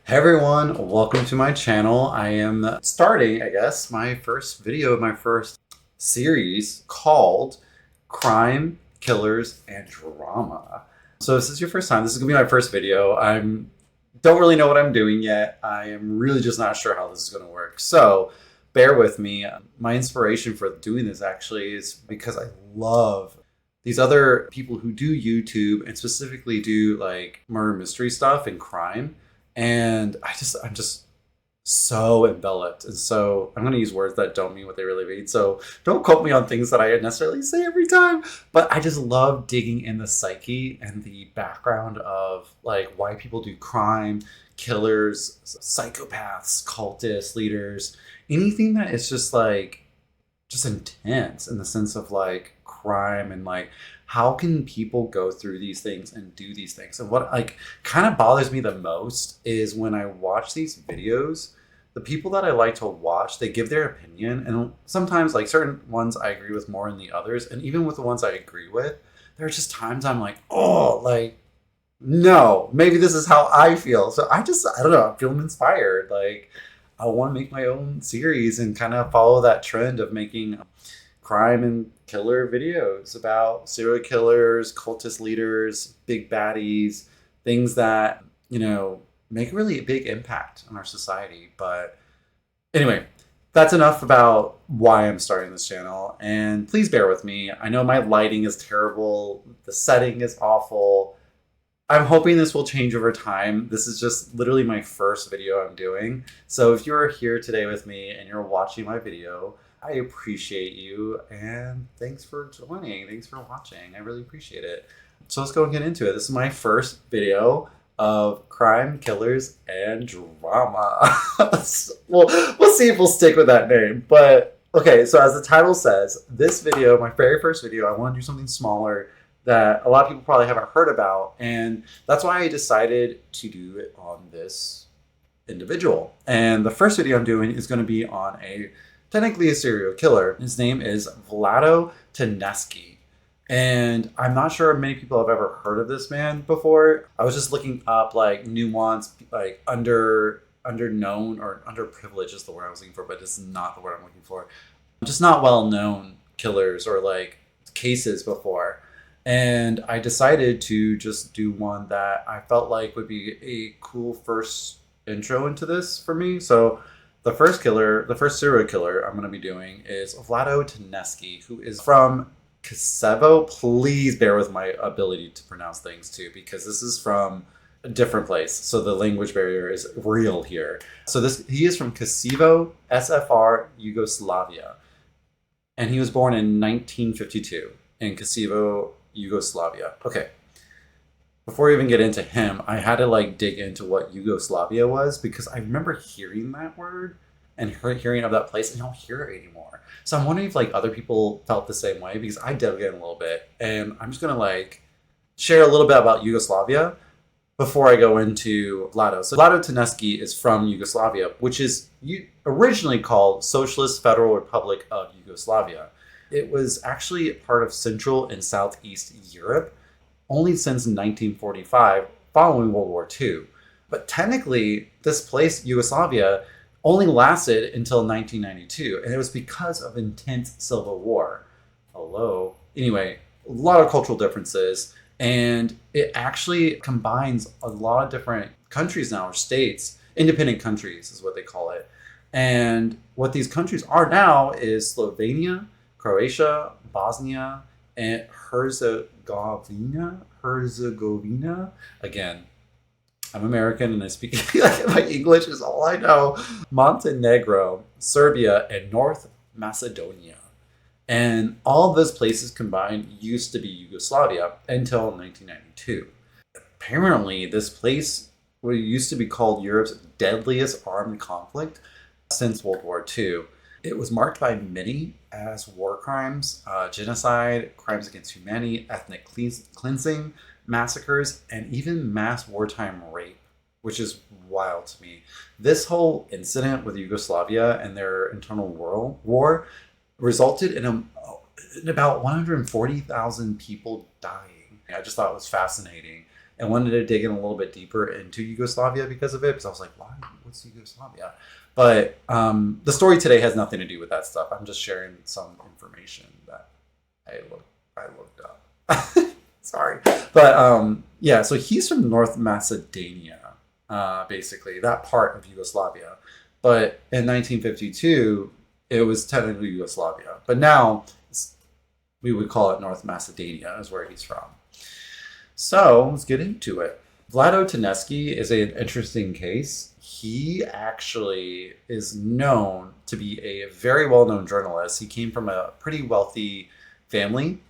Hey everyone, welcome to my channel. I am starting, I guess, my first video of my first series called Crime, Killers, and Drama. So if this is your first time, this is gonna be my first video. Don't really know what I'm doing yet. I am really just not sure how this is gonna work. So bear with me. My inspiration for doing this actually is because I love these other people who do YouTube and specifically do like murder mystery stuff and crime. And I'm just so enveloped. And so I'm going to use words that don't mean what they really mean. So don't quote me on things that I necessarily say every time. But I just love digging in the psyche and the background of like why people do crime, killers, psychopaths, cultists, leaders, anything that is just intense in the sense of like crime and like how can people go through these things and do these things. And what like kind of bothers me the most is when I watch these videos, the people that I like to watch, they give their opinion, and sometimes like certain ones I agree with more than the others, and even with the ones I agree with, there are just times I'm like, oh, like no, maybe this is how I feel. So I don't know, I'm feeling inspired. Like I want to make my own series and kind of follow that trend of making crime and killer videos about serial killers, cultist leaders, big baddies, things that, make a really big impact on our society. But anyway, that's enough about why I'm starting this channel. And please bear with me. I know my lighting is terrible, the setting is awful. I'm hoping this will change over time. This is just literally my first video I'm doing. So if you're here today with me and you're watching my video, I appreciate you and thanks for joining. Thanks for watching. I really appreciate it. So let's go and get into it. This is my first video of crime, killers, and drama. We'll see if we'll stick with that name. But okay, so as the title says, this video, my very first video, I want to do something smaller that a lot of people probably haven't heard about. And that's why I decided to do it on this individual. And the first video I'm doing is going to be on technically a serial killer. His name is Vlado Tedeschi. And I'm not sure many people have ever heard of this man before. I was just looking up like nuanced, like underknown or underprivileged is the word I was looking for, but it's not the word I'm looking for. Just not well known killers or like cases before. And I decided to just do one that I felt like would be a cool first intro into this for me. So the first serial killer I'm going to be doing is Vlado Tedeschi, who is from Kosovo. Please bear with my ability to pronounce things too, because this is from a different place. So the language barrier is real here. So he is from Kosovo, SFR, Yugoslavia. And he was born in 1952 in Kosovo, Yugoslavia. Okay. Before I even get into him, I had to like dig into what Yugoslavia was because I remember hearing that word and hearing of that place and I don't hear it anymore. So I'm wondering if like other people felt the same way because I dug in a little bit, and I'm just gonna like share a little bit about Yugoslavia before I go into Vlado. So Vlado Tedeschi is from Yugoslavia, which is originally called Socialist Federal Republic of Yugoslavia. It was actually part of Central and Southeast Europe only since 1945, following World War II. But technically, this place, Yugoslavia, only lasted until 1992, and it was because of intense civil war. Hello. Anyway, a lot of cultural differences, and it actually combines a lot of different countries now, or states. Independent countries is what they call it. And what these countries are now is Slovenia, Croatia, Bosnia, and Herzegovina. Again, I'm American and I speak my English is all I know. Montenegro, Serbia, and North Macedonia. And all of those places combined used to be Yugoslavia until 1992. Apparently, this place used to be called Europe's deadliest armed conflict since World War II. It was marked by many as war crimes, genocide, crimes against humanity, ethnic cleansing, massacres, and even mass wartime rape, which is wild to me. This whole incident with Yugoslavia and their internal war resulted in about 140,000 people dying. I just thought it was fascinating and wanted to dig in a little bit deeper into Yugoslavia because of it. Because I was like, why? What's Yugoslavia? But the story today has nothing to do with that stuff. I'm just sharing some information that I looked up. Sorry. But yeah, so he's from North Macedonia, basically, that part of Yugoslavia. But in 1952, it was technically Yugoslavia. But now we would call it North Macedonia, is where he's from. So let's get into it. Vlado Teneski is an interesting case. He actually is known to be a very well-known journalist. He came from a pretty wealthy family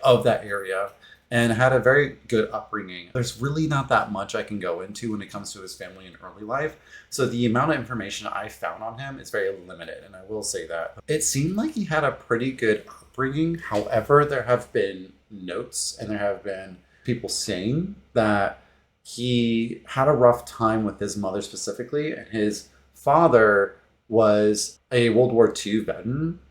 of that area and had a very good upbringing. There's really not that much I can go into when it comes to his family and early life. So the amount of information I found on him is very limited, and I will say that. It seemed like he had a pretty good upbringing. However, there have been notes and there have been people saying that he had a rough time with his mother specifically, and his father was a World War II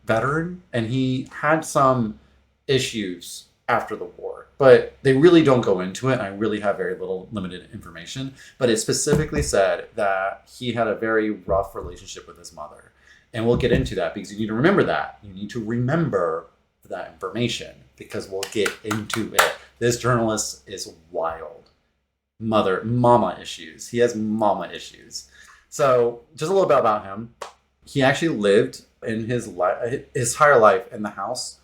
veteran, and he had some issues after the war. But they really don't go into it, and I really have very limited information. But it specifically said that he had a very rough relationship with his mother. And we'll get into that because you need to remember that. You need to remember that information because we'll get into it. This journalist is wild. Mama issues. He has mama issues. So just a little bit about him. He actually lived in his entire life in the house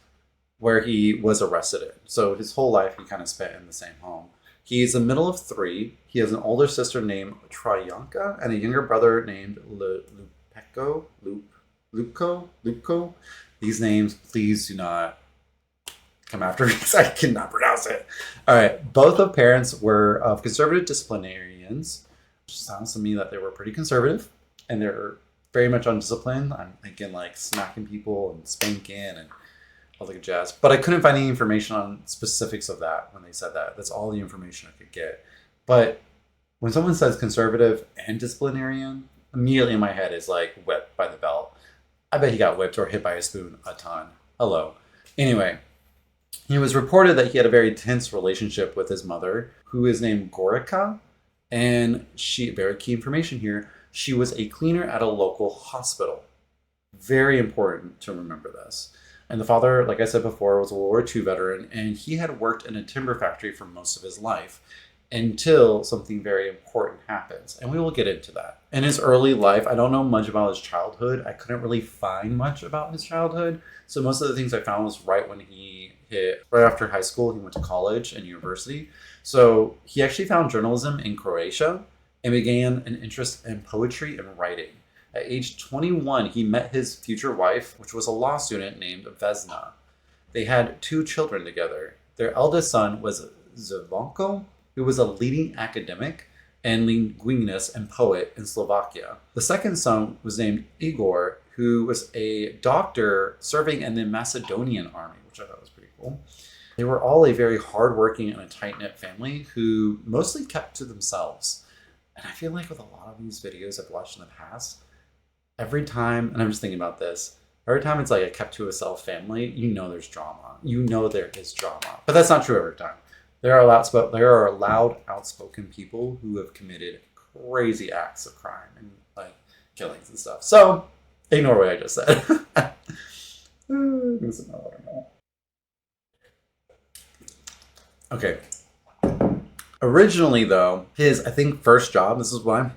where he was arrested in. So his whole life he kind of spent in the same home. He's the middle of three. He has an older sister named Tryanka and a younger brother named Lupko. These names, please do not come after me because I cannot pronounce it. All right. Both of parents were of conservative disciplinarians, which sounds to me that they were pretty conservative and they're very much undisciplined. I'm thinking like smacking people and spanking and all that jazz. But I couldn't find any information on specifics of that when they said that. That's all the information I could get. But when someone says conservative and disciplinarian, immediately in my head is like whipped by the belt. I bet he got whipped or hit by a spoon a ton. Hello. Anyway, it was reported that he had a very tense relationship with his mother, who is named Gorica. And very key information here, she was a cleaner at a local hospital. Very important to remember this. And the father, like I said before, was a World War II veteran, and he had worked in a timber factory for most of his life until something very important happens. And we will get into that. In his early life, I don't know much about his childhood. I couldn't really find much about his childhood. So most of the things I found was right after high school, he went to college and university. So he actually found journalism in Croatia and began an interest in poetry and writing. At age 21, he met his future wife, which was a law student named Vesna. They had 2 children together. Their eldest son was Zvonko, who was a leading academic and linguist and poet in Slovakia. The second son was named Igor, who was a doctor serving in the Macedonian army, which I thought was pretty cool. They were all a very hardworking and a tight-knit family who mostly kept to themselves. And I feel like with a lot of these videos I've watched in the past, every time, and I'm just thinking about this, every time it's like a kept to itself family, you know there's drama. You know there is drama. But that's not true every time. There are loud, outspoken people who have committed crazy acts of crime and like killings and stuff. So ignore what I just said. Okay. Originally, though, his, I think, first job, this is what I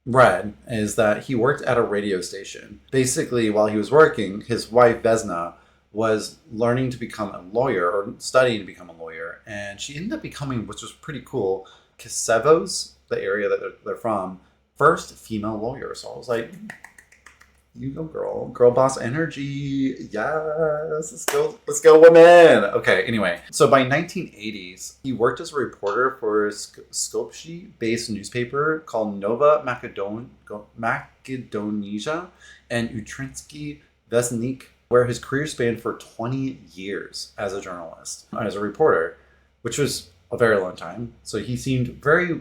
read, is that he worked at a radio station. Basically, while he was working, his wife, Vesna, was learning to become a lawyer or studying to become a lawyer. And she ended up becoming, which was pretty cool, Kisevos, the area that they're from, first female lawyer. So I was like, you go, girl. Girl boss energy. Yes. Let's go, women. Okay, anyway. So by 1980s, he worked as a reporter for a Skopje-based newspaper called Nova Makedonija and Utrinski Vesnik, where his career spanned for 20 years as a journalist, as a reporter, which was a very long time. So he seemed very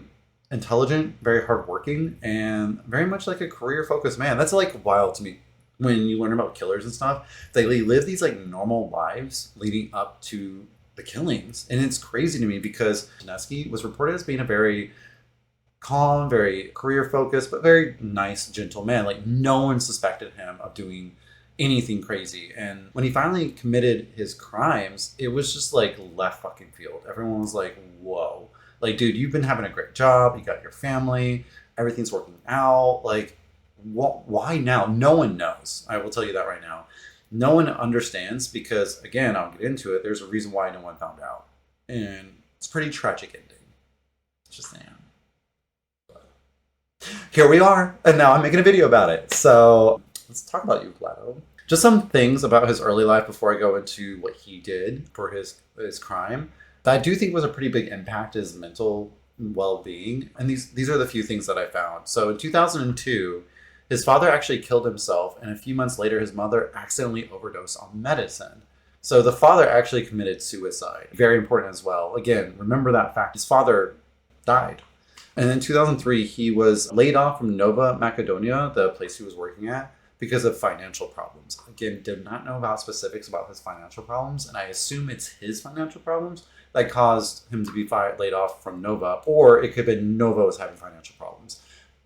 intelligent, very hardworking, and very much like a career-focused man. That's like wild to me when you learn about killers and stuff. They live these like normal lives leading up to the killings. And it's crazy to me because Tedeschi was reported as being a very calm, very career focused, but very nice, gentle man. Like no one suspected him of doing anything crazy. And when he finally committed his crimes, it was just like left fucking field. Everyone was like, whoa. Like, dude, you've been having a great job. You got your family. Everything's working out. Like, why now? No one knows. I will tell you that right now. No one understands because, again, I'll get into it. There's a reason why no one found out. And it's a pretty tragic ending. Just saying. But here we are. And now I'm making a video about it. So let's talk about you, Vlado. Just some things about his early life before I go into what he did for his crime that I do think was a pretty big impact to his mental well-being. And these are the few things that I found. So in 2002, his father actually killed himself, and a few months later, his mother accidentally overdosed on medicine. So the father actually committed suicide. Very important as well. Again, remember that fact. His father died. And in 2003, he was laid off from Nova Macedonia, the place he was working at, because of financial problems. Again, did not know about specifics about his financial problems, and I assume it's his financial problems that caused him to be laid off from Nova, or it could have been Nova was having financial problems.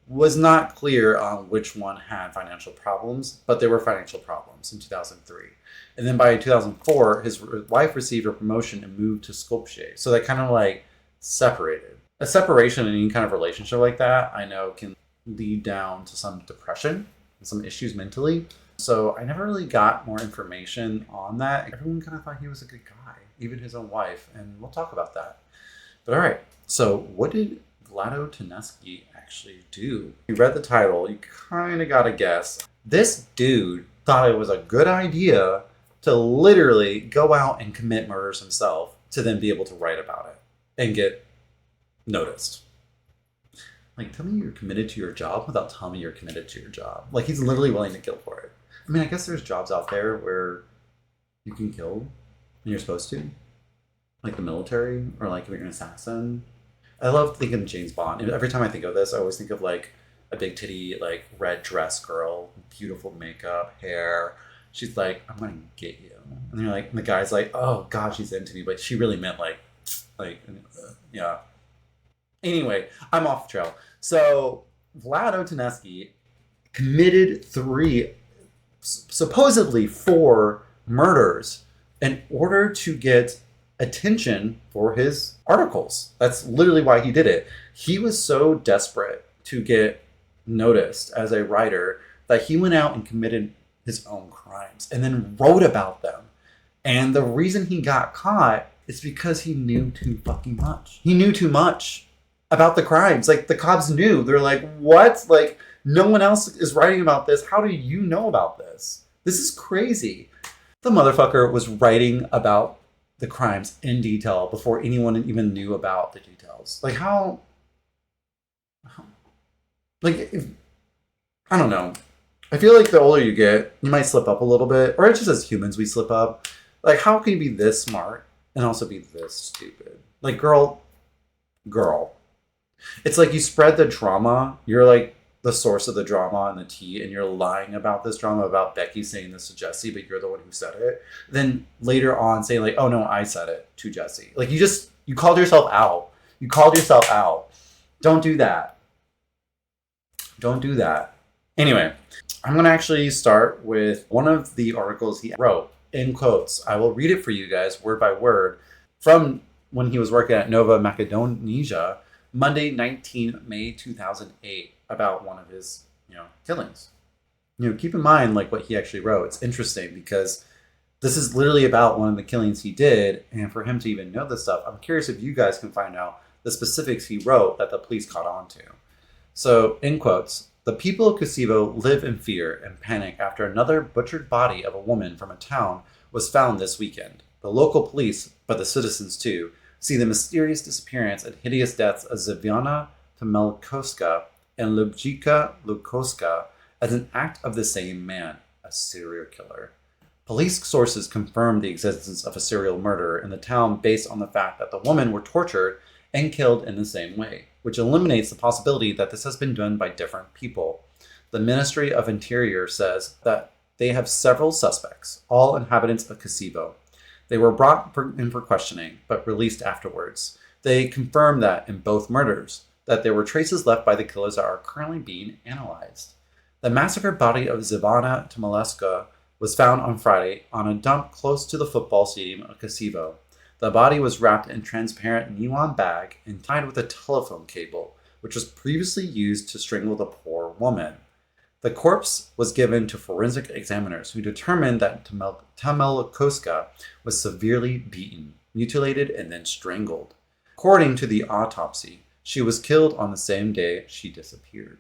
Was not clear on which one had financial problems, but there were financial problems in 2003. And then by 2004, his wife received a promotion and moved to Skopje. So they kind of like separated. A separation in any kind of relationship like that, I know can lead down to some depression and some issues mentally. So I never really got more information on that. Everyone kind of thought he was a good guy, even his own wife. And we'll talk about that. But all right, so what did Vlado Tedeschi actually do? You read the title, you kind of got to guess. This dude thought it was a good idea to literally go out and commit murders himself to then be able to write about it and get noticed. Like, tell me you're committed to your job without telling me you're committed to your job. Like, he's literally willing to kill for it. I mean, I guess there's jobs out there where you can kill when you're supposed to. Like the military, or like if you're an assassin. I love thinking of James Bond. Every time I think of this, I always think of like a big titty, like red dress girl, beautiful makeup, hair. She's like, I'm gonna get you. And you're like, and the guy's like, oh God, she's into me, but she really meant yeah. Anyway, I'm off the trail. So Vlado Tedeschi committed supposedly four murders in order to get attention for his articles. That's literally why he did it. He was so desperate to get noticed as a writer that he went out and committed his own crimes and then wrote about them. And the reason he got caught is because he knew too fucking much. He knew too much about the crimes. Like, the cops knew. They're like, what? Like, no one else is writing about this. How do you know about this? This is crazy. The motherfucker was writing about the crimes in detail before anyone even knew about the details. Like, I don't know. I feel like the older you get, you might slip up a little bit, or it's just as humans we slip up. Like, how can you be this smart and also be this stupid? Like, girl. It's like you spread the drama. You're like the source of the drama and the tea, and you're lying about this drama about Becky saying this to Jesse, but you're the one who said it. Then later on saying like, oh no, I said it to Jesse. Like, you called yourself out. You called yourself out. Don't do that. Don't do that. Anyway, I'm going to actually start with one of the articles he wrote in quotes. I will read it for you guys word by word from when he was working at Nova Macedonia, Monday, 19 May 2008, about one of his, killings. Keep in mind like what he actually wrote. It's interesting because this is literally about one of the killings he did, and for him to even know this stuff, I'm curious if you guys can find out the specifics he wrote that the police caught on to. So, in quotes, the people of Kosovo live in fear and panic after another butchered body of a woman from a town was found this weekend. The local police, but the citizens too, see the mysterious disappearance and hideous deaths of Zviana Tamelkowska and Lubjika Lukowska as an act of the same man, a serial killer. Police sources confirmed the existence of a serial murderer in the town based on the fact that the women were tortured and killed in the same way, which eliminates the possibility that this has been done by different people. The Ministry of Interior says that they have several suspects, all inhabitants of Kosovo. They were brought in for questioning, but released afterwards. They confirmed that in both murders, that there were traces left by the killers that are currently being analyzed. The massacred body of Zivana Tomaleska was found on Friday on a dump close to the football stadium of Kosovo. The body was wrapped in transparent nylon bag and tied with a telephone cable, which was previously used to strangle the poor woman. The corpse was given to forensic examiners who determined that Tamelkoska was severely beaten, mutilated, and then strangled. According to the autopsy, she was killed on the same day she disappeared.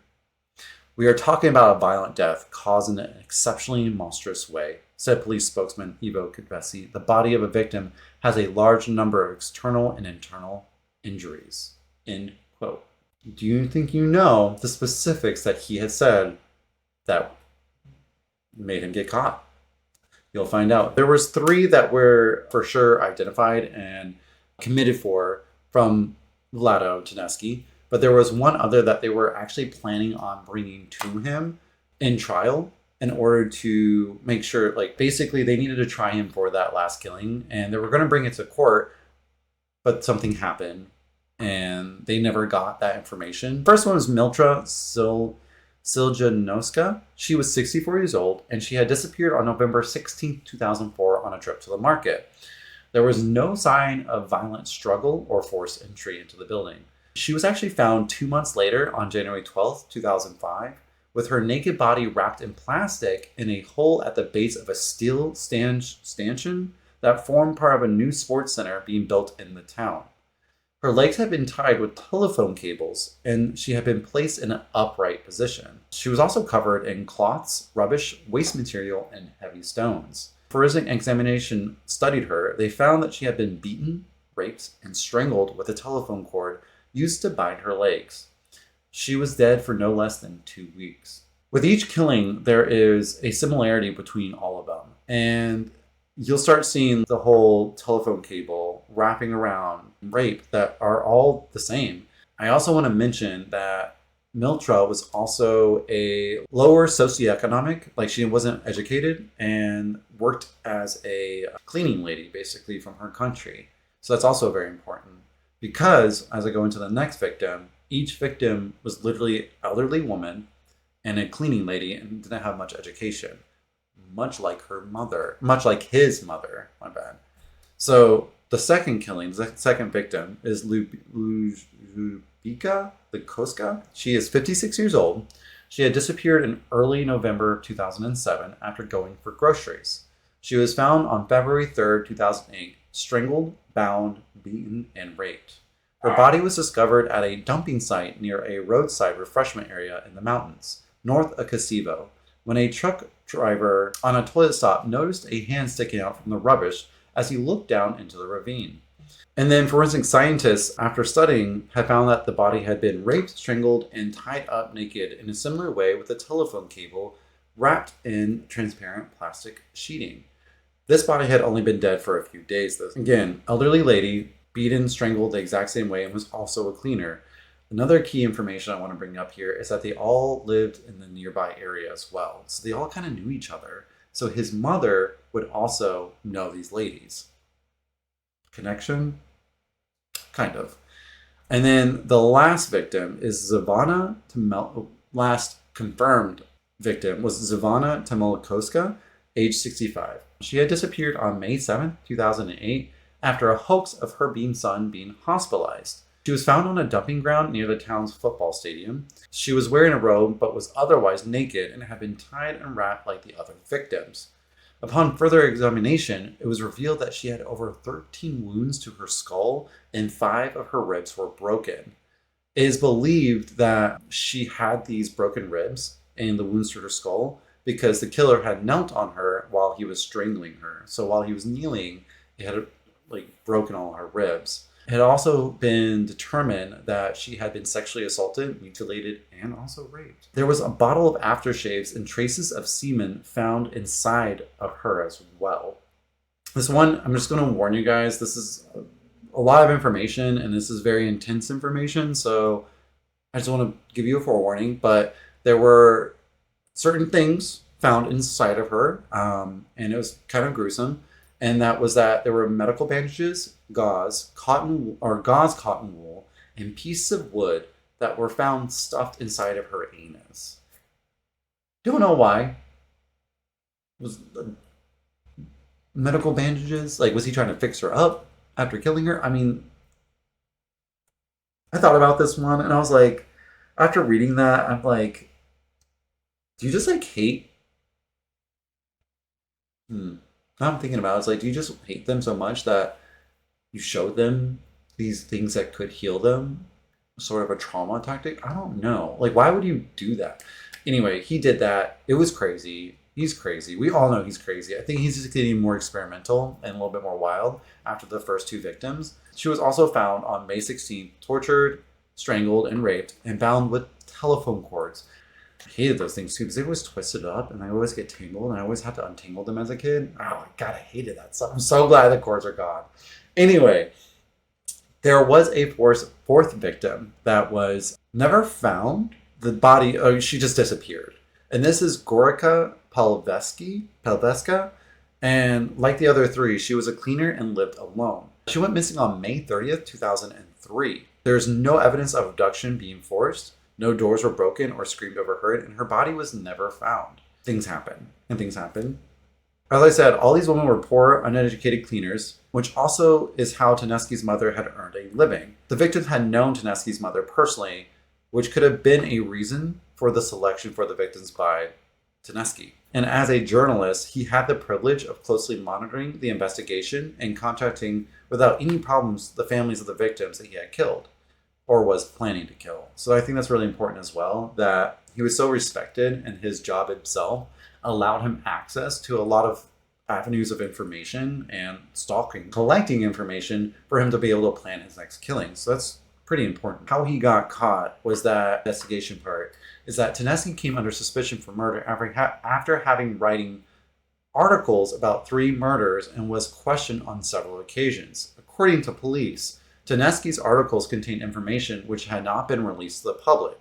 We are talking about a violent death caused in an exceptionally monstrous way, said police spokesman Ivo Kudvesi. The body of a victim has a large number of external and internal injuries. End quote. Do you think you know the specifics that he had said that made him get caught? You'll find out. There was 3 that were for sure identified and committed for from Vlado Tedeschi, but there was one other that they were actually planning on bringing to him in trial in order to make sure, like, basically they needed to try him for that last killing, and they were going to bring it to court, but something happened and they never got that information. First one was Miltra Siljanowska. She was 64 years old, and she had disappeared on November 16, 2004 on a trip to the market. There was no sign of violent struggle or forced entry into the building. She was actually found 2 months later on January 12, 2005, with her naked body wrapped in plastic in a hole at the base of a steel stanchion that formed part of a new sports center being built in the town. Her legs had been tied with telephone cables, and she had been placed in an upright position. She was also covered in cloths, rubbish, waste material, and heavy stones. Forensic examination studied her. They found that she had been beaten, raped, and strangled with a telephone cord used to bind her legs. She was dead for no less than 2 weeks. With each killing, there is a similarity between all of them, and you'll start seeing the whole telephone cable wrapping around rape that are all the same. I also want to mention that Miltra was also a lower socioeconomic, like she wasn't educated and worked as a cleaning lady basically from her country. So that's also very important because as I go into the next victim, each victim was literally an elderly woman and a cleaning lady and didn't have much education. Much like her mother, much like his mother, my bad. So the second killing, the second victim is Lubika Koska. She is 56 years old. She had disappeared in early November 2007 after going for groceries. She was found on February 3rd, 2008, strangled, bound, beaten, and raped. Her body was discovered at a dumping site near a roadside refreshment area in the mountains, north of Kosovo, when a truck driver on a toilet stop noticed a hand sticking out from the rubbish as he looked down into the ravine. And then forensic scientists, after studying, had found that the body had been raped, strangled, and tied up naked in a similar way with a telephone cable wrapped in transparent plastic sheeting. This body had only been dead for a few days, though. Again, elderly lady, beaten, strangled the exact same way, and was also a cleaner. Another key information I want to bring up here is that they all lived in the nearby area as well. So they all kind of knew each other. So his mother would also know these ladies. Connection? Kind of. And then the last victim is last confirmed victim was Zivana Tamelkoska, age 65. She had disappeared on May 7th, 2008, after a hoax of her son being hospitalized. She was found on a dumping ground near the town's football stadium. She was wearing a robe but was otherwise naked and had been tied and wrapped like the other victims. Upon further examination, it was revealed that she had over 13 wounds to her skull and 5 of her ribs were broken. It is believed that she had these broken ribs and the wounds to her skull because the killer had knelt on her while he was strangling her. So while he was kneeling, it had broken all her ribs. It had also been determined that she had been sexually assaulted, mutilated, and also raped. There was a bottle of aftershaves and traces of semen found inside of her as well. This one, I'm just going to warn you guys, this is a lot of information and this is very intense information, so I just want to give you a forewarning, but there were certain things found inside of her, and it was kind of gruesome. And that was that there were medical bandages, gauze, cotton wool, and pieces of wood that were found stuffed inside of her anus. Don't know why. Was medical bandages? Like, was he trying to fix her up after killing her? I mean, I thought about this one and I was like, after reading that, I'm like, do you just like hate? Now I'm thinking about it, it's like, do you just hate them so much that you show them these things that could heal them? Sort of a trauma tactic? I don't know. Like, why would you do that? Anyway, he did that. It was crazy. He's crazy. We all know he's crazy. I think he's just getting more experimental and a little bit more wild after the first two victims. She was also found on May 16th, tortured, strangled, and raped, and bound with telephone cords. I hated those things too because they always twisted up and I always get tangled and I always had to untangle them as a kid. Oh, God, I hated that stuff. I'm so glad the cords are gone. Anyway, there was a fourth victim that was never found. The body, she just disappeared. And this is Gorica Pelveska. And like the other three, she was a cleaner and lived alone. She went missing on May 30th, 2003. There's no evidence of abduction being forced. No doors were broken or screamed overheard, and her body was never found. Things happen, and things happen. As I said, all these women were poor, uneducated cleaners, which also is how Tedeschi's mother had earned a living. The victims had known Tedeschi's mother personally, which could have been a reason for the selection for the victims by Tedeschi. And as a journalist, he had the privilege of closely monitoring the investigation and contacting without any problems the families of the victims that he had killed or was planning to kill. So I think that's really important as well, that he was so respected and his job itself allowed him access to a lot of avenues of information and stalking, collecting information for him to be able to plan his next killing. So that's pretty important. How he got caught was that investigation part, is that Tedeschi came under suspicion for murder after having writing articles about 3 murders and was questioned on several occasions. According to police, Tedeschi's articles contained information which had not been released to the public.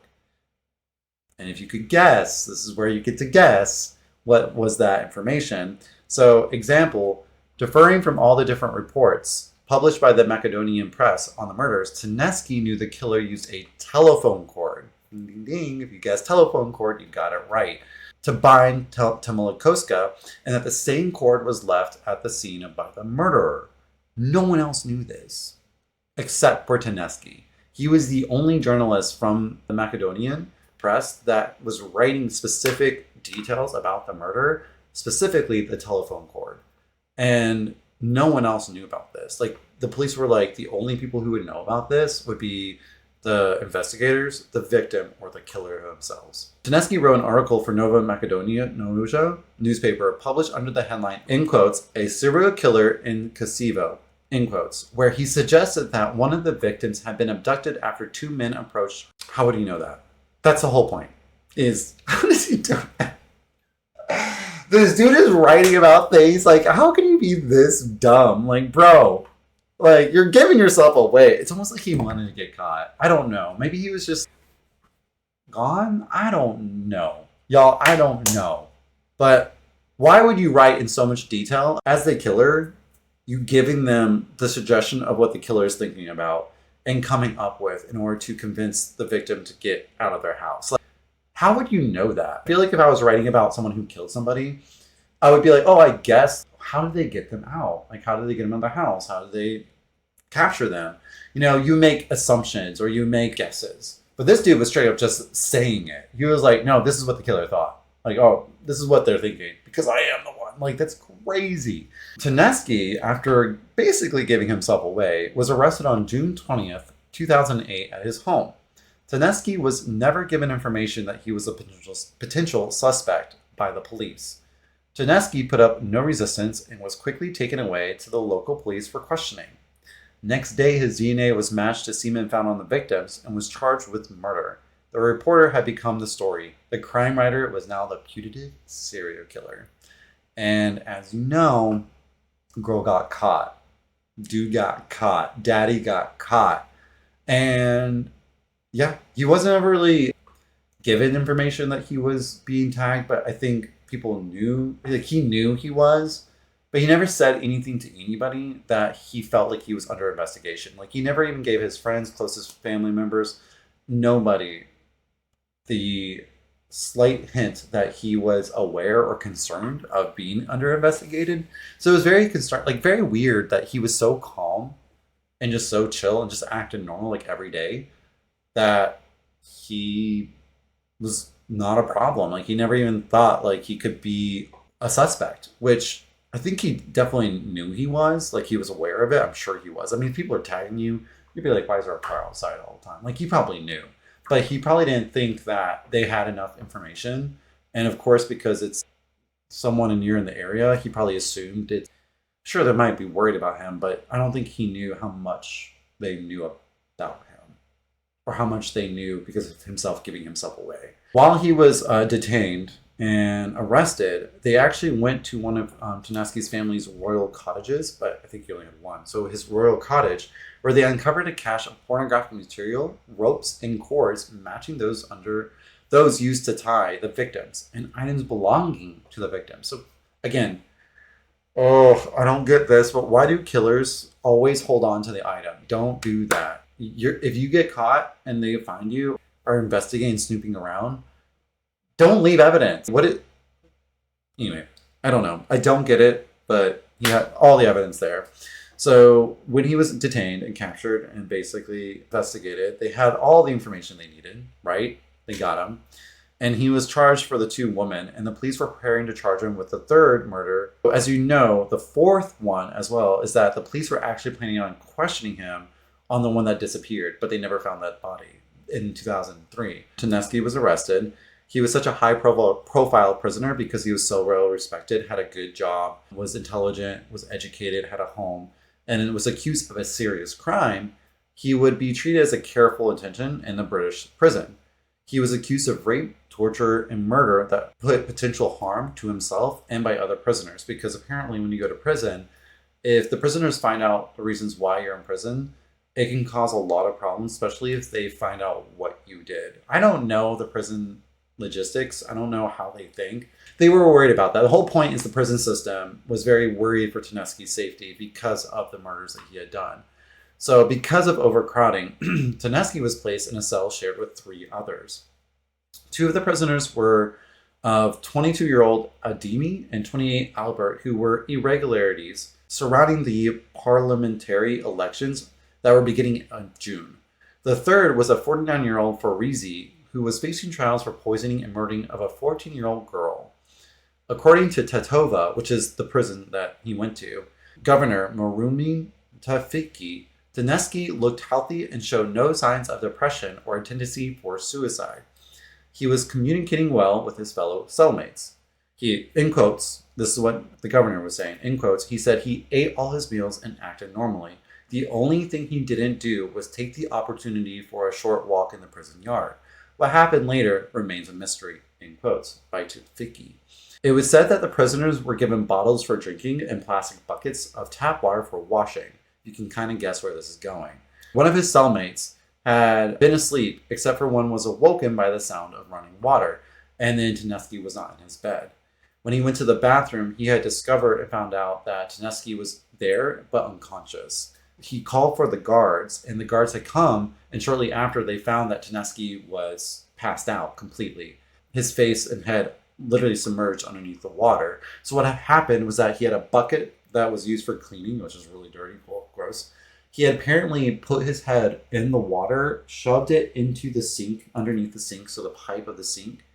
And if you could guess, this is where you get to guess what was that information. So, example, deferring from all the different reports published by the Macedonian press on the murders, Tedeschi knew the killer used a telephone cord. Ding, ding, ding. If you guessed telephone cord, you got it right. To bind to Malikoska, and that the same cord was left at the scene by the murderer. No one else knew this, except for Tedeschi. He was the only journalist from the Macedonian press that was writing specific details about the murder, specifically the telephone cord. And no one else knew about this. Like, the police were like, the only people who would know about this would be the investigators, the victim, or the killer themselves. Tedeschi wrote an article for Nova Macedonia newspaper published under the headline, in quotes, "A serial killer in Kosovo," in quotes, where he suggested that one of the victims had been abducted after 2 men approached. How would he know that? That's the whole point, is how does he do that? This dude is writing about things, like, how can you be this dumb? Like, bro, like, you're giving yourself away. It's almost like he wanted to get caught. I don't know. Maybe he was just gone? I don't know. Y'all, I don't know. But why would you write in so much detail as the killer, you giving them the suggestion of what the killer is thinking about and coming up with in order to convince the victim to get out of their house? Like, how would you know that? I feel like if I was writing about someone who killed somebody, I would be like, oh, I guess, how did they get them out? Like, how did they get them out of the house? How did they capture them? You know, you make assumptions or you make guesses. But this dude was straight up just saying it. He was like, no, this is what the killer thought. Like, oh, this is what they're thinking because I am the one. Like, that's crazy. Tedeschi, after basically giving himself away, was arrested on June 20th, 2008 at his home. Tedeschi was never given information that he was a potential suspect by the police. Tedeschi put up no resistance and was quickly taken away to the local police for questioning. Next day, his DNA was matched to semen found on the victims and was charged with murder. The reporter had become the story. The crime writer was now the putative serial killer. And as you know, girl got caught. Dude got caught. Daddy got caught. And yeah, he wasn't ever really given information that he was being tagged, but I think people knew, like, he knew he was. But he never said anything to anybody that he felt like he was under investigation. Like he never even gave his friends, closest family members, nobody, the slight hint that he was aware or concerned of being under investigated. So it was very concerned, like very weird that he was so calm and just so chill and just acted normal like every day, that he was not a problem. Like he never even thought like he could be a suspect, which I think he definitely knew he was. Like he was aware of it. I'm sure he was. I mean, if people are tagging you, you'd be like, why is there a car outside all the time? Like he probably knew. But he probably didn't think that they had enough information. And of course, because it's someone near in the area, he probably assumed it. Sure, they might be worried about him, but I don't think he knew how much they knew about him, or how much they knew because of himself giving himself away. While he was detained and arrested, they actually went to one of Tedeschi's family's royal cottages, but I think he only had one. So his royal cottage, where they uncovered a cache of pornographic material, ropes, and cords matching those used to tie the victims, and items belonging to the victims. So again, oh, I don't get this, but why do killers always hold on to the item? Don't do that. If you get caught and they find you, are investigating, snooping around, don't leave evidence. Anyway, I don't know. I don't get it, but he had all the evidence there. So when he was detained and captured and basically investigated, they had all the information they needed, right? They got him. And he was charged for the two women, and the police were preparing to charge him with the third murder. As you know, the fourth one as well is that the police were actually planning on questioning him on the one that disappeared, but they never found that body in 2003. Tedeschi was arrested. He was such a high profile prisoner because he was so well respected, had a good job, was intelligent, was educated, had a home, and was accused of a serious crime. He would be treated as a careful attention in the British prison. He was accused of rape, torture, and murder that put potential harm to himself and by other prisoners. Because apparently when you go to prison, if the prisoners find out the reasons why you're in prison, it can cause a lot of problems, especially if they find out what you did. I don't know the prison logistics. I don't know how they think. They were worried about that. The whole point is the prison system was very worried for Tedeschi's safety because of the murders that he had done. So because of overcrowding, Tedeschi was placed in a cell shared with 3 others. 2 of the prisoners were of 22-year-old Ademi and 28 Albert, who were irregularities surrounding the parliamentary elections that were beginning in June. The third was a 49-year-old Farizi, who was facing trials for poisoning and murdering of a 14-year-old girl. According to Tetova, which is the prison that he went to, Governor Marumi Tafiki, Tedeschi looked healthy and showed no signs of depression or a tendency for suicide. He was communicating well with his fellow cellmates. He, in quotes, this is what the governor was saying, in quotes, he said he ate all his meals and acted normally. The only thing he didn't do was take the opportunity for a short walk in the prison yard. What happened later remains a mystery, in quotes, by Tafiki. It was said that the prisoners were given bottles for drinking and plastic buckets of tap water for washing. You can kind of guess where this is going. One of his cellmates had been asleep, except for one was awoken by the sound of running water, and then Tedeschi was not in his bed. When he went to the bathroom, he had discovered and found out that Tedeschi was there, but unconscious. He called for the guards, and the guards had come, and shortly after they found that Tedeschi was passed out completely. His face and head literally submerged underneath the water. So what had happened was that he had a bucket that was used for cleaning, which is really dirty, gross. He had apparently put his head in the water, shoved it into the sink, underneath the sink, so the pipe of the sink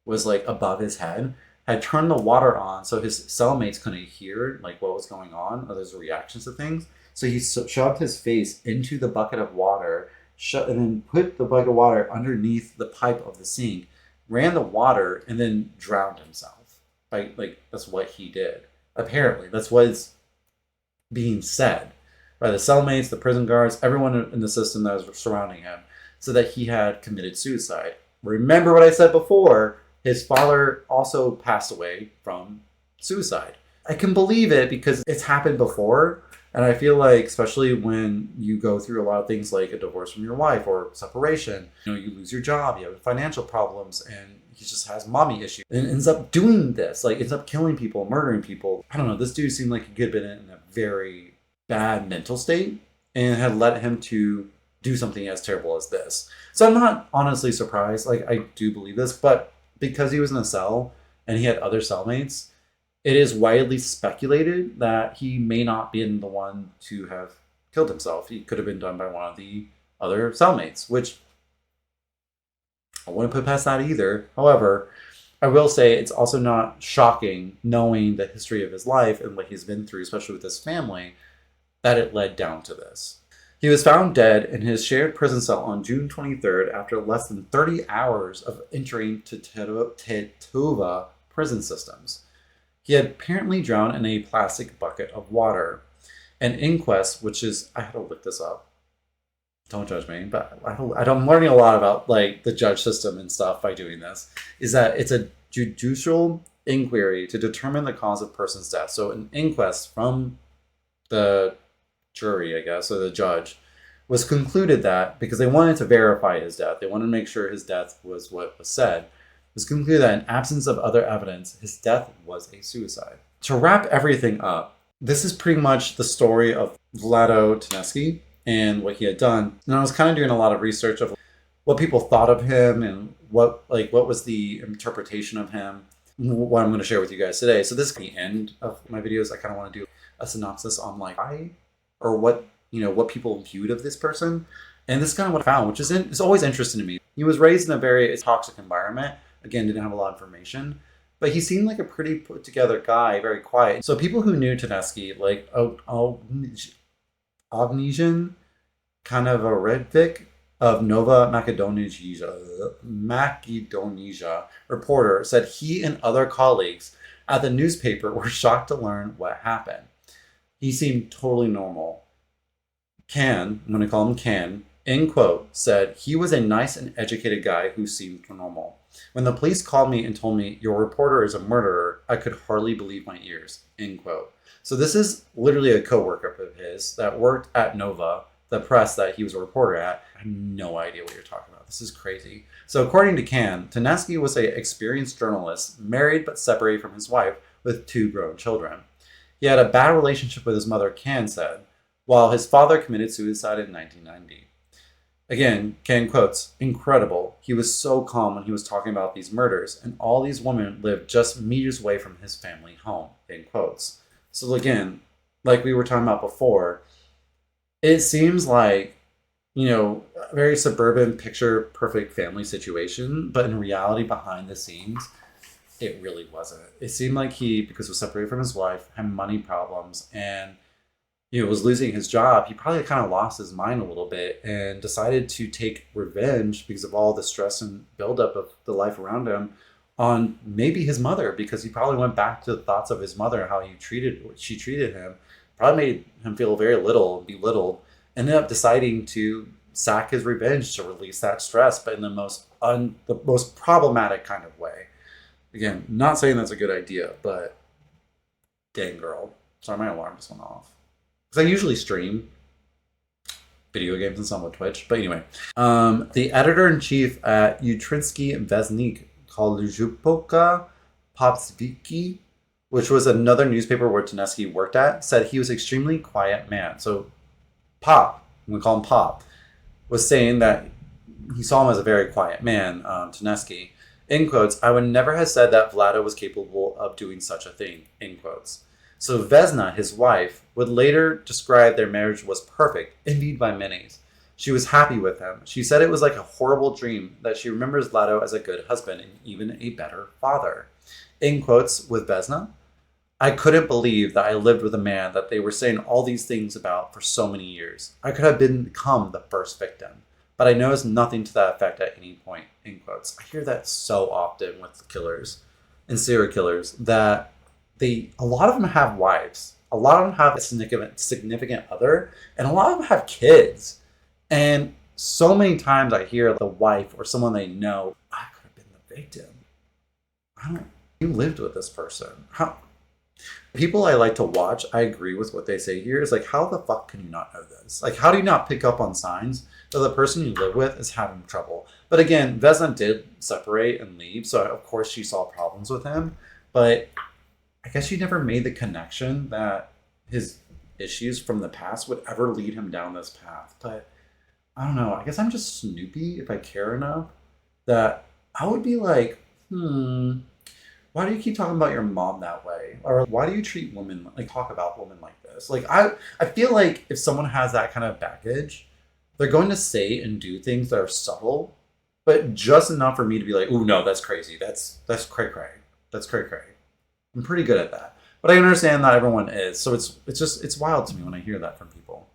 was like above his head, had turned the water on so his cellmates couldn't hear like what was going on or his reactions to things. So he shoved his face into the bucket of water, and then put the bucket of water underneath the pipe of the sink, ran the water, and then drowned himself. That's what he did. Apparently, that's what's being said by the cellmates, the prison guards, everyone in the system that was surrounding him, so that he had committed suicide. Remember what I said before, his father also passed away from suicide. I can believe it because it's happened before, and I feel like, especially when you go through a lot of things like a divorce from your wife or separation, you lose your job, you have financial problems, and he just has mommy issues and ends up doing this, like ends up killing people, murdering people. I don't know. This dude seemed like he could have been in a very bad mental state and had led him to do something as terrible as this. So I'm not honestly surprised. Like, I do believe this, but because he was in a cell and he had other cellmates, it is widely speculated that he may not be the one to have killed himself. He could have been done by one of the other cellmates, which I wouldn't put past that either. However, I will say it's also not shocking, knowing the history of his life and what he's been through, especially with his family, that it led down to this. He was found dead in his shared prison cell on June 23rd after less than 30 hours of entering Tetova prison systems. He had apparently drowned in a plastic bucket of water. An inquest, which is, I had to look this up. Don't judge me, but I'm learning a lot about like the judge system and stuff by doing this, is that it's a judicial inquiry to determine the cause of person's death. So an inquest from the jury, I guess, or the judge, was concluded that because they wanted to verify his death, they wanted to make sure his death was what was said, it was concluded that in absence of other evidence, his death was a suicide. To wrap everything up, this is pretty much the story of Vlado Tedeschi and what he had done. And I was kind of doing a lot of research of what people thought of him and what was the interpretation of him, what I'm going to share with you guys today. So this is the end of my videos. I kind of want to do a synopsis on like what people viewed of this person. And this is kind of what I found, which is always interesting to me. He was raised in a very toxic environment. Again, didn't have a lot of information, but he seemed like a pretty put together guy, very quiet. So people who knew Tedeschi, like Ognjen Kanavarevich of Nova Macedonia reporter, said he and other colleagues at the newspaper were shocked to learn what happened. He seemed totally normal. I'm going to call him Can, in quote, said he was a nice and educated guy who seemed normal. When the police called me and told me your reporter is a murderer, I could hardly believe my ears, end quote. So this is literally a coworker of his that worked at Nova, the press that he was a reporter at. I have no idea what you're talking about. This is crazy. So according to Can, Tedeschi was an experienced journalist, married but separated from his wife with 2 grown children. He had a bad relationship with his mother, Can said, while his father committed suicide in 1990. Again, Can quotes, incredible. He was so calm when he was talking about these murders, and all these women lived just meters away from his family home, end quotes. So again, like we were talking about before, it seems like, a very suburban picture perfect family situation, but in reality behind the scenes, it really wasn't. It seemed like he, because he was separated from his wife, had money problems, and was losing his job. He probably kind of lost his mind a little bit and decided to take revenge because of all the stress and buildup of the life around him on maybe his mother, because he probably went back to the thoughts of his mother and how she treated him. Probably made him feel very belittled. Ended up deciding to sack his revenge to release that stress, but in the most problematic kind of way. Again, not saying that's a good idea, but dang girl. Sorry, my alarm just went off. Because I usually stream video games and stuff on Twitch. But anyway, the editor-in-chief at Utrinsky Vesnik called Ljuboka Popsviki, which was another newspaper where Tedeschi worked at, said he was an extremely quiet man. So Pop, we call him Pop, was saying that he saw him as a very quiet man, Tedeschi. In quotes, I would never have said that Vlado was capable of doing such a thing, in quotes. So Vesna, his wife, would later describe their marriage was perfect, envied by many. She was happy with him. She said it was like a horrible dream, that she remembers Vlado as a good husband and even a better father. In quotes with Vesna, I couldn't believe that I lived with a man that they were saying all these things about for so many years. I could have become the first victim, but I noticed nothing to that effect at any point, in quotes. I hear that so often with killers and serial killers, that a lot of them have wives, a lot of them have a significant other, and a lot of them have kids. And so many times I hear the wife or someone they know, I could have been the victim. You lived with this person. People I like to watch, I agree with what they say here. Is like, how the fuck can you not know this? Like, how do you not pick up on signs that the person you live with is having trouble? But again, Vesna did separate and leave, so of course she saw problems with him. But I guess she never made the connection that his issues from the past would ever lead him down this path. But I don't know. I guess I'm just Snoopy if I care enough that I would be like, why do you keep talking about your mom that way? Or why do you treat women like talk about women like this? Like I feel like if someone has that kind of baggage, they're going to say and do things that are subtle, but just enough for me to be like, oh no, that's crazy. That's cray cray. That's cray cray. I'm pretty good at that. But I understand not everyone is. So it's wild to me when I hear that from people.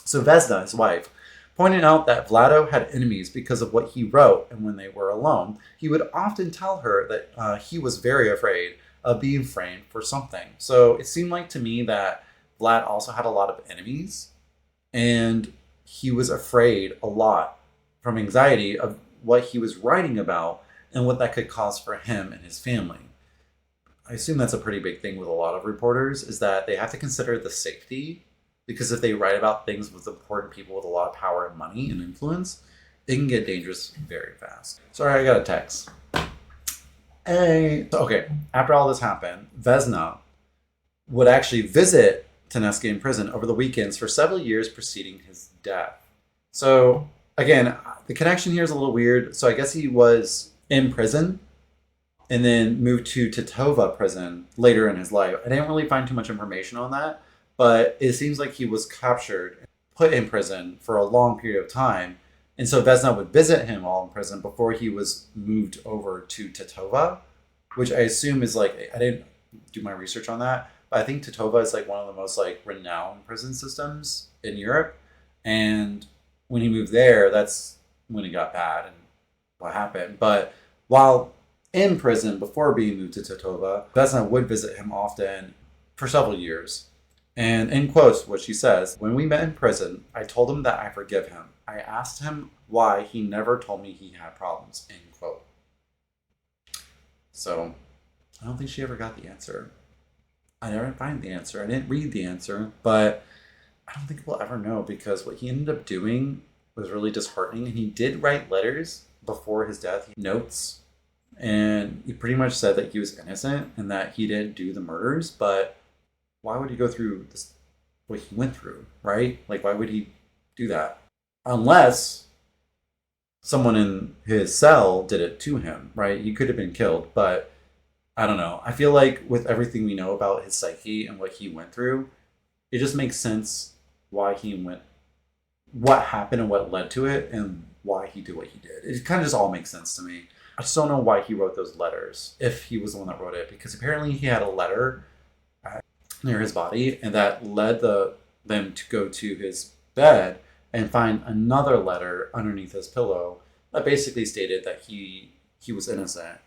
So Vesna, his wife, pointed out that Vlado had enemies because of what he wrote, and when they were alone, he would often tell her that he was very afraid of being framed for something. So it seemed like to me that Vlad also had a lot of enemies, and he was afraid a lot from anxiety of what he was writing about and what that could cause for him and his family. I assume that's a pretty big thing with a lot of reporters, is that they have to consider the safety, because if they write about things with important people with a lot of power and money and influence, it can get dangerous very fast. Sorry, I got a text. Hey. Okay, after all this happened, Vesna would actually visit Taneski in prison over the weekends for several years preceding his death. So again, the connection here is a little weird. So I guess he was in prison and then moved to Titova prison later in his life. I didn't really find too much information on that, but it seems like he was captured and put in prison for a long period of time. And so Vesna would visit him while in prison before he was moved over to Titova, which I assume is like, I didn't do my research on that, but I think Titova is like one of the most like renowned prison systems in Europe. And when he moved there, that's when it got bad and what happened. But while in prison before being moved to Titova, Vesna would visit him often for several years. And in quotes, what she says, when we met in prison, I told him that I forgive him. I asked him why he never told me he had problems, end quote. So I don't think she ever got the answer. I didn't find the answer. I didn't read the answer, but I don't think we'll ever know, because what he ended up doing was really disheartening. And he did write letters before his death, notes, and he pretty much said that he was innocent and that he didn't do the murders, but why would he go through this, what he went through, right? Like, why would he do that? Unless someone in his cell did it to him, right? He could have been killed, but I don't know. I feel like with everything we know about his psyche and what he went through, it just makes sense why he went, what happened and what led to it, and why he did what he did. It kind of just all makes sense to me. I just don't know why he wrote those letters, if he was the one that wrote it, because apparently he had a letter near his body, and that led them to go to his bed and find another letter underneath his pillow that basically stated that he was innocent.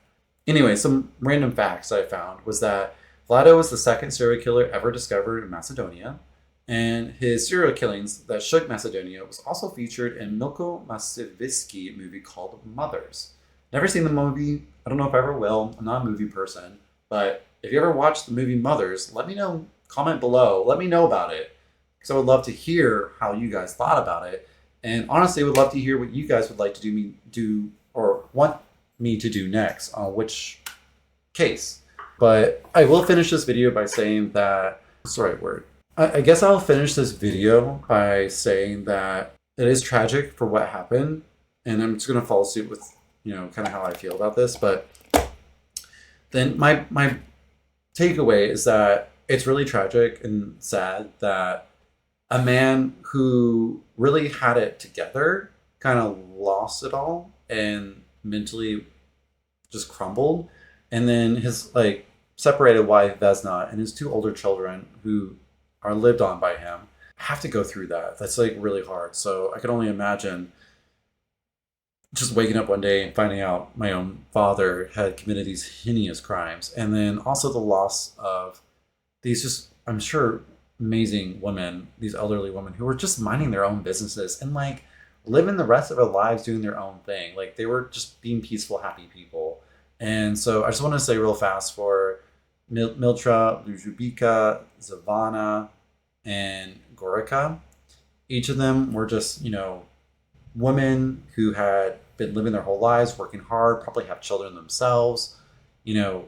Anyway, some random facts I found was that Vlado was the second serial killer ever discovered in Macedonia, and his serial killings that shook Macedonia was also featured in Milko Masevsky movie called Mothers. Never seen the movie. I don't know if I ever will. I'm not a movie person, but if you ever watched the movie Mothers, let me know, comment below, let me know about it, because I would love to hear how you guys thought about it. And honestly, I would love to hear what you guys would like to do or want me to do next on which case. But I will finish this video by saying that, what's the right word? I guess I'll finish this video by saying that it is tragic for what happened, and I'm just going to follow suit with, kind of how I feel about this. But then my takeaway is that it's really tragic and sad that a man who really had it together kind of lost it all and mentally just crumbled. And then his separated wife Vesna and his two older children who are lived on by him have to go through that. That's really hard. So I can only imagine just waking up one day and finding out my own father had committed these heinous crimes. And then also the loss of these just, I'm sure, amazing women, these elderly women who were just minding their own businesses and living the rest of their lives doing their own thing. They were just being peaceful, happy people. And so I just want to say real fast for Miltra, Lujubika, Zavana, and Gorica. Each of them were just, women who had been living their whole lives, working hard, probably have children themselves. You know,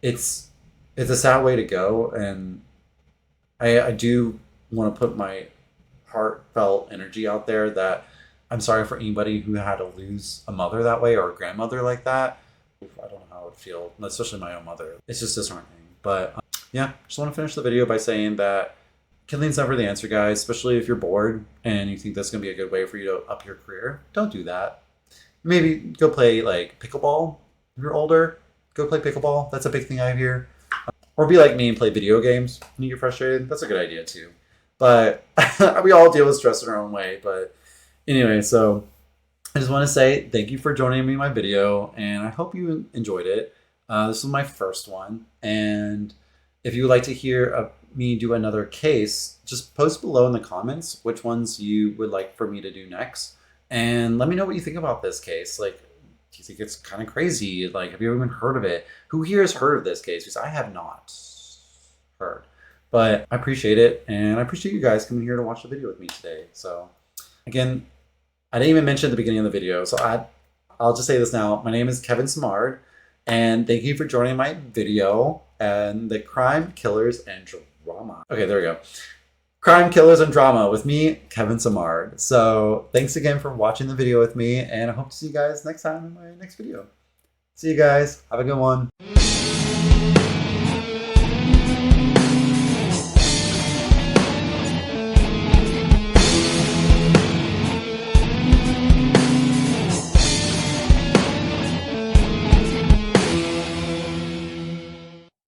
it's it's a sad way to go, and I do want to put my heartfelt energy out there that I'm sorry for anybody who had to lose a mother that way or a grandmother like that. I don't know how it would feel, especially my own mother. It's just disheartening. But yeah, just want to finish the video by saying that killing's never the answer, guys, especially if you're bored and you think that's going to be a good way for you to up your career. Don't do that. Maybe go play like pickleball if you're older. Go play pickleball. That's a big thing I hear. Or be like me and play video games when you get frustrated. That's a good idea too. But we all deal with stress in our own way. But anyway, so I just want to say thank you for joining me in my video, and I hope you enjoyed it. This was my first one, and if you would like to hear me do another case, just post below in the comments which ones you would like for me to do next, and let me know what you think about this case. Like, do you think it's kind of crazy? Like, have you ever even heard of it? Who here has heard of this case? Because I have not heard. But I appreciate it, and I appreciate you guys coming here to watch the video with me today. So, again, I didn't even mention at the beginning of the video, so I'll just say this now. My name is Kevin Samard, and thank you for joining my video and the crime, killers, and drama. Okay, there we go. Crime, killers, and drama with me, Kevin Samard. So thanks again for watching the video with me, and I hope to see you guys next time in my next video. See you guys. Have a good one.